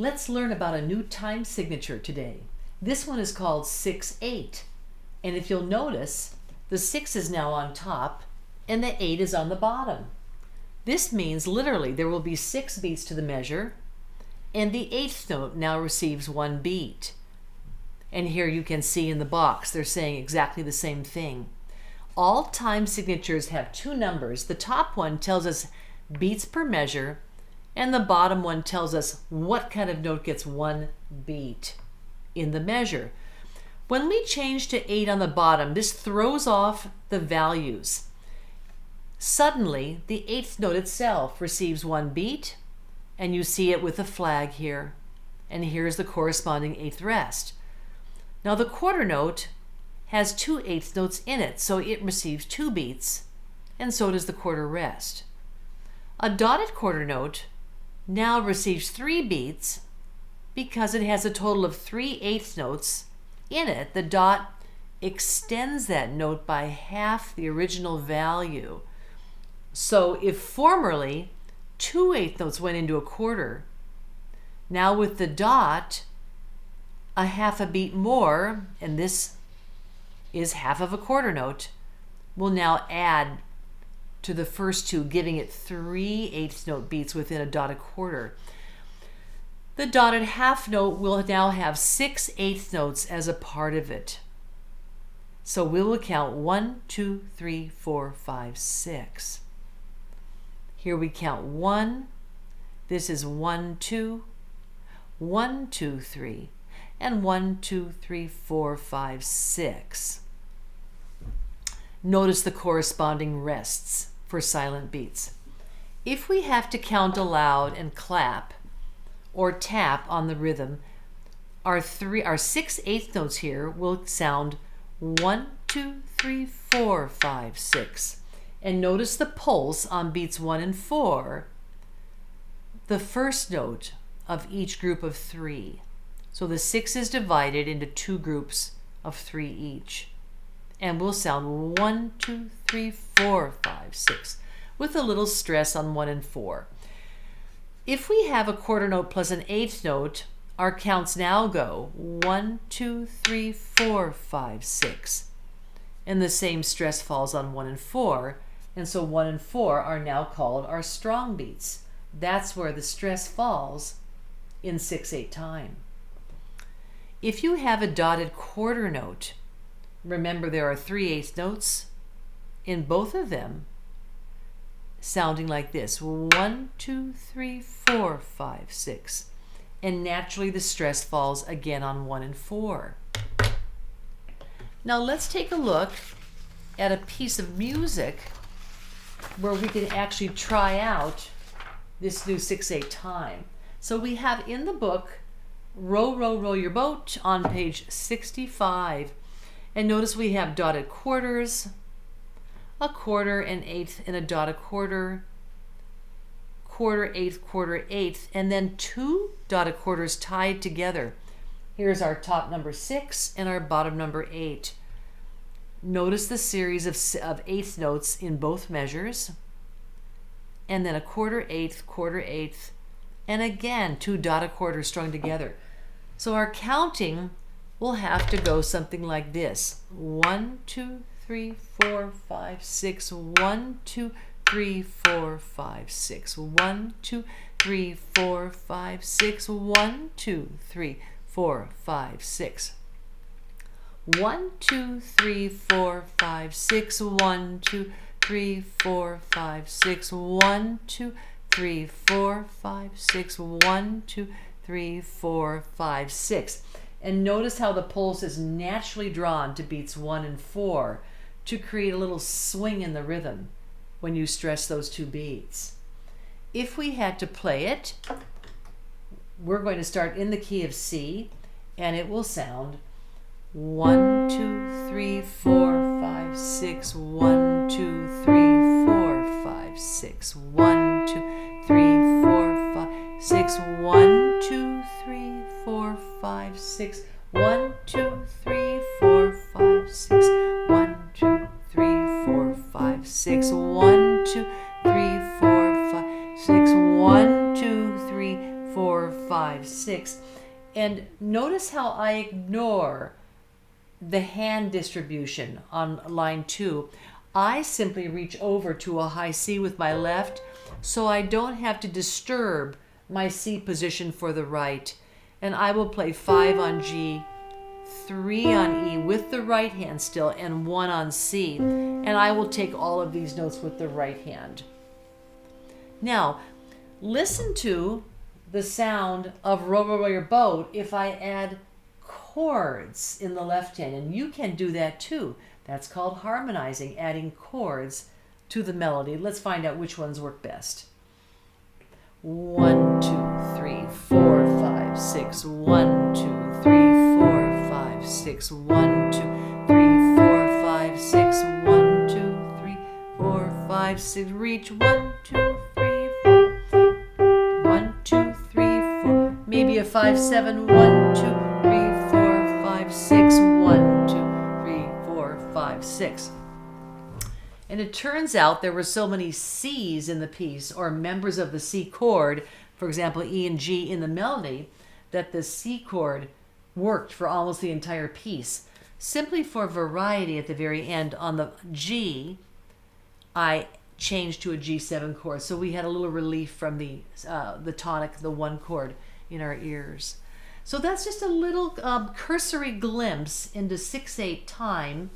Let's learn about a new time signature today. This one is called 6/8. And if you'll notice, the 6 is now on top and the 8 is on the bottom. This means literally there will be 6 beats to the measure, and the 8th note now receives 1 beat. And here you can see in the box they're saying exactly the same thing. All time signatures have 2 numbers. The top one tells us beats per measure, and the bottom one tells us what kind of note gets 1 beat in the measure. When we change to 8 on the bottom, this throws off the values. Suddenly, the 8th note itself receives 1 beat, and you see it with a flag here. And here's the corresponding 8th rest. Now the quarter note has 2 8th notes in it, so it receives 2 beats, and so does the quarter rest. A dotted quarter note now receives 3 beats because it has a total of 3 8th notes in it. The dot extends that note by half the original value. So if formerly 2 8th notes went into a quarter, now with the dot, a half a beat more, and this is half of a quarter note, will now add to the first 2, giving it 3 8th note beats within a dotted quarter. The dotted half note will now have 6 8th notes as a part of it. So we will count 1, 2, 3, 4, 5, 6. Here we count 1. This is 1, 2, 1, 2, 3, and 1, 2, 3, 4, 5, 6. Notice the corresponding rests for silent beats. If we have to count aloud and clap or tap on the rhythm, our 6 8th notes here will sound 1, 2, 3, 4, 5, 6. And notice the pulse on beats 1 and 4, the first note of each group of 3. So the 6 is divided into 2 groups of 3 each. And we'll sound 1, 2, 3, 4, 5, 6, with a little stress on 1 and 4. If we have a quarter note plus an 8th note, our counts now go 1, 2, 3, 4, 5, 6. And the same stress falls on 1 and 4. And so 1 and 4 are now called our strong beats. That's where the stress falls in 6/8 time. If you have a dotted quarter note, remember there are 3 8th notes in both of them, sounding like this: 1, 2, 3, 4, 5, 6. And naturally the stress falls again on 1 and 4. Now let's take a look at a piece of music where we can actually try out this new 6/8 time. So we have in the book Row, Row, Row Your Boat on page 65. And notice we have dotted quarters, a quarter, an 8th, and a dotted quarter, quarter, 8th, and then 2 dotted quarters tied together. Here's our top number 6 and our bottom number 8. Notice the series of 8th notes in both measures, and then a quarter, 8th, and again 2 dotted quarters strung together. So our counting will have to go something like this: 1, 2, 3, 4, 5, 6, 1, 2, 3, 4, 5, 6, 1, 2, 3, 4, 5, 6, 1, 2, 3, 4, 5, 6. 1, 2, 3, 4, 5, 6, 1, 2, 3, 4, 5, 6, 1, 2, 3, 4, 5, 6, 1, 2, 3, 4, 5, 6. And notice how the pulse is naturally drawn to beats 1 and 4 to create a little swing in the rhythm when you stress those 2 beats. If we had to play it, we're going to start in the key of C, and it will sound 1, 2, 3, 4, 5, 6, 1, 2, 3, 4, 5, 6, 1, 2, 3, 4, 5, 6, 1, 2, 3, 4, 5, 6, 1, 2, 3, 4, 5, 6, 1, 2, 3, 4, 5, 6, 1, 2, 3, 4, 5, 6, 1, 2, 3, 4, 4, 5, 6. And notice how I ignore the hand distribution on line 2. I simply reach over to a high C with my left, so I don't have to disturb my C position for the right. And I will play 5 on G, 3 on E with the right hand still, and 1 on C. And I will take all of these notes with the right hand. Now, listen to the sound of Row, Row, Row Your Boat if I add chords in the left hand, and you can do that too. That's called harmonizing, adding chords to the melody. Let's find out which ones work best. 1, 2, 3, 4, 5, 6. 1, 2, 3, 4, 5, 6. 1, 2, 3, 4, 5, 6. 1, 2, 3, 4, 5, 6. Reach 1, 2, 3, 4. 1, 2, 3, 4. Maybe a 5, 7. 1, 2, 3, 4, 5, 6. 1, 2, 3, 4, 5, 6. And it turns out there were so many C's in the piece, or members of the C chord, for example, E and G in the melody, that the C chord worked for almost the entire piece. Simply for variety at the very end, on the G, I changed to a G7 chord. So we had a little relief from the tonic, the 1 chord in our ears. So that's just a little cursory glimpse into 6/8 time,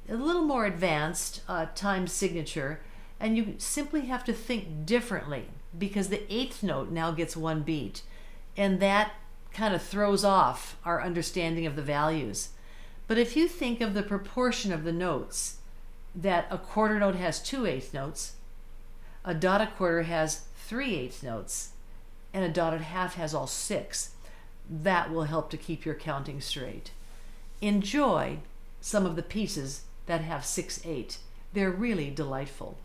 a little more advanced time signature, and you simply have to think differently because the 8th note now gets 1 beat, and that kind of throws off our understanding of the values. But if you think of the proportion of the notes, that a quarter note has 2 8th notes, a dotted quarter has 3 8th notes, and a dotted half has all 6, that will help to keep your counting straight. Enjoy some of the pieces that have 6/8. They're really delightful.